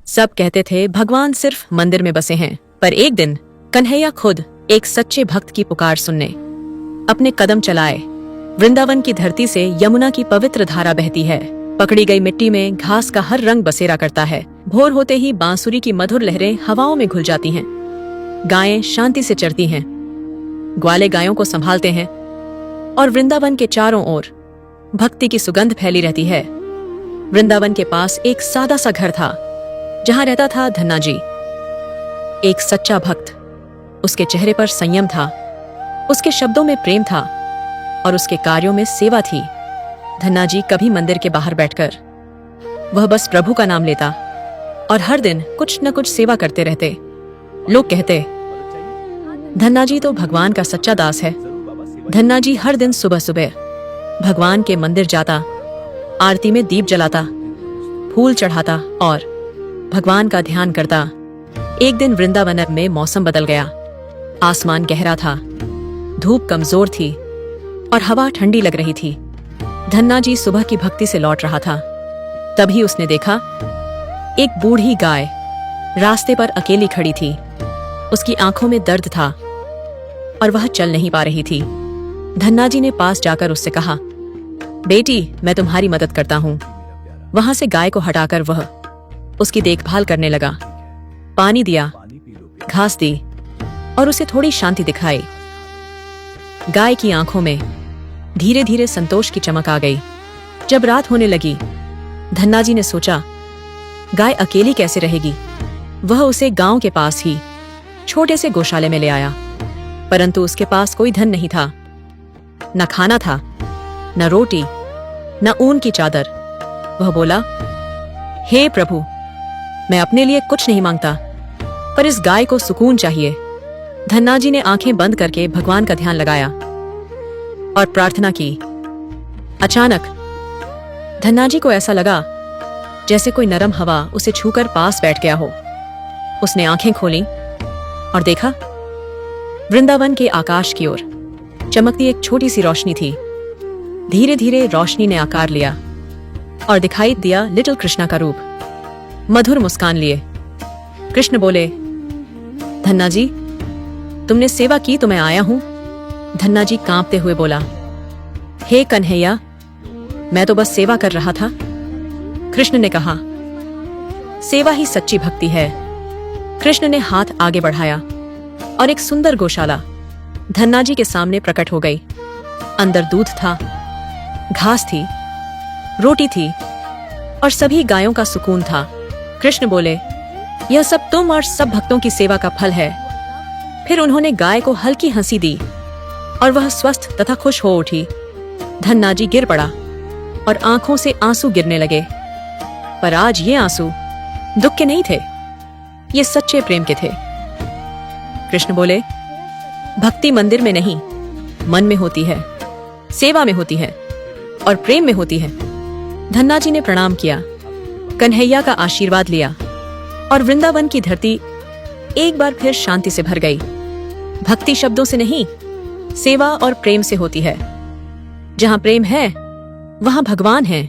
सब कहते थे भगवान सिर्फ मंदिर में बसे हैं, पर एक दिन कन्हैया खुद एक सच्चे भक्त की पुकार सुनने अपने कदम चलाए। वृंदावन की धरती से यमुना की पवित्र धारा बहती है। पकड़ी गई मिट्टी में घास का हर रंग बसेरा करता है। भोर होते ही बांसुरी की मधुर लहरें हवाओं में घुल जाती हैं। गायें शांति से चरती हैं, ग्वाले गायों को संभालते हैं और वृंदावन के चारों ओर भक्ति की सुगंध फैली रहती है। वृंदावन के पास एक सादा सा घर था जहां रहता था धन्ना जी, एक सच्चा भक्त। उसके चेहरे पर संयम था, उसके शब्दों में प्रेम था और उसके कार्यों में सेवा थी। धन्ना जी कभी मंदिर के बाहर बैठकर वह बस प्रभु का नाम लेता और हर दिन कुछ न कुछ सेवा करते रहते। लोग कहते, धन्ना जी तो भगवान का सच्चा दास है। धन्ना जी हर दिन सुबह सुबह भगवान के मंदिर जाता, आरती में दीप जलाता, फूल चढ़ाता और भगवान का ध्यान करता। एक दिन वृंदावन में मौसम बदल गया। आसमान गहरा था, धूप कमजोर थी और हवा ठंडी लग रही थी। धन्ना जी सुबह की भक्ति से लौट रहा था। तभी उसने देखा एक बूढ़ी गाय रास्ते पर अकेली खड़ी थी। उसकी आंखों में दर्द था और वह चल नहीं पा रही थी। धन्ना जी ने पास जाकर उससे कहा, बेटी, मैं तुम्हारी मदद करता हूं। वहां से गाय को हटाकर वह उसकी देखभाल करने लगा। पानी दिया, घास दी और उसे थोड़ी शांति दिखाई। गाय की आंखों में धीरे धीरे संतोष की चमक आ गई। जब रात होने लगी, धन्ना जी ने सोचा, गाय अकेली कैसे रहेगी। वह उसे गांव के पास ही छोटे से गौशाले में ले आया, परंतु उसके पास कोई धन नहीं था। न खाना था, न रोटी, न ऊन की चादर। वह बोला, हे प्रभु, मैं अपने लिए कुछ नहीं मांगता, पर इस गाय को सुकून चाहिए। धन्ना जी ने आंखें बंद करके भगवान का ध्यान लगाया और प्रार्थना की। अचानक धन्ना जी को ऐसा लगा जैसे कोई नरम हवा उसे छूकर पास बैठ गया हो। उसने आंखें खोली और देखा वृंदावन के आकाश की ओर चमकती एक छोटी सी रोशनी थी। धीरे धीरे रोशनी ने आकार लिया और दिखाई दिया लिटिल कृष्णा का रूप। मधुर मुस्कान लिए कृष्ण बोले, धन्ना जी, तुमने सेवा की तो मैं आया हूं। धन्ना जी कांपते हुए बोला, हे कन्हैया, मैं तो बस सेवा कर रहा था। कृष्ण ने कहा, सेवा ही सच्ची भक्ति है। कृष्ण ने हाथ आगे बढ़ाया और एक सुंदर गौशाला धन्ना जी के सामने प्रकट हो गई। अंदर दूध था, घास थी, रोटी थी और सभी गायों का सुकून था। कृष्ण बोले, यह सब तुम और सब भक्तों की सेवा का फल है। फिर उन्होंने गाय को हल्की हंसी दी और वह स्वस्थ तथा खुश हो उठी। धन्ना जी गिर पड़ा और आंखों से आंसू गिरने लगे। पर आज ये आंसू दुख के नहीं थे, ये सच्चे प्रेम के थे। कृष्ण बोले, भक्ति मंदिर में नहीं, मन में होती है, सेवा में होती है और प्रेम में होती है। धन्ना जी ने प्रणाम किया, कन्हैया का आशीर्वाद लिया और वृंदावन की धरती एक बार फिर शांति से भर गई। भक्ति शब्दों से नहीं, सेवा और प्रेम से होती है। जहां प्रेम है, वहां भगवान है।